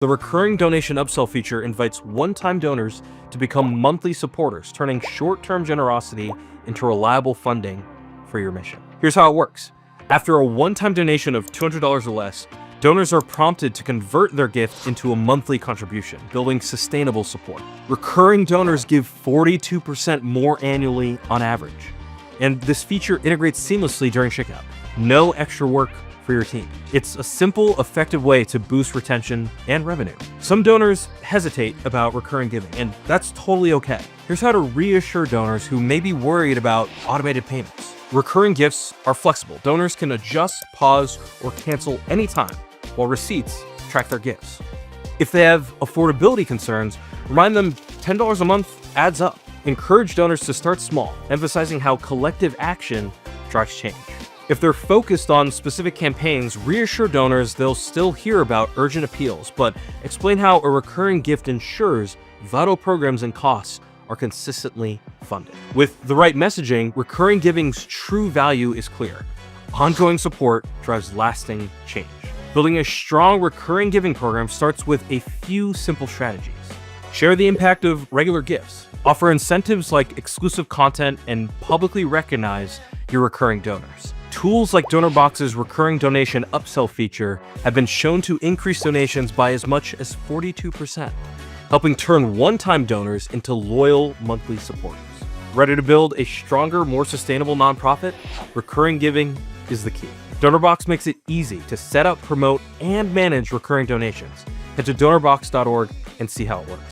The recurring donation upsell feature invites one-time donors to become monthly supporters, turning short-term generosity into reliable funding for your mission. Here's how it works. After a one-time donation of $200 or less, donors are prompted to convert their gift into a monthly contribution, building sustainable support. Recurring donors give 42% more annually on average. And this feature integrates seamlessly during checkout. No extra work for your team. It's a simple, effective way to boost retention and revenue. Some donors hesitate about recurring giving, and that's totally okay. Here's how to reassure donors who may be worried about automated payments. Recurring gifts are flexible. Donors can adjust, pause, or cancel anytime, while receipts track their gifts. If they have affordability concerns, remind them $10 a month adds up. Encourage donors to start small, emphasizing how collective action drives change. If they're focused on specific campaigns, reassure donors they'll still hear about urgent appeals, but explain how a recurring gift ensures vital programs and costs are consistently funded. With the right messaging, recurring giving's true value is clear. Ongoing support drives lasting change. Building a strong recurring giving program starts with a few simple strategies. Share the impact of regular gifts. Offer incentives like exclusive content and publicly recognize your recurring donors. Tools like Donorbox's recurring donation upsell feature have been shown to increase donations by as much as 42%, helping turn one-time donors into loyal monthly supporters. Ready to build a stronger, more sustainable nonprofit? Recurring giving is the key. Donorbox makes it easy to set up, promote, and manage recurring donations. Head to donorbox.org and see how it works.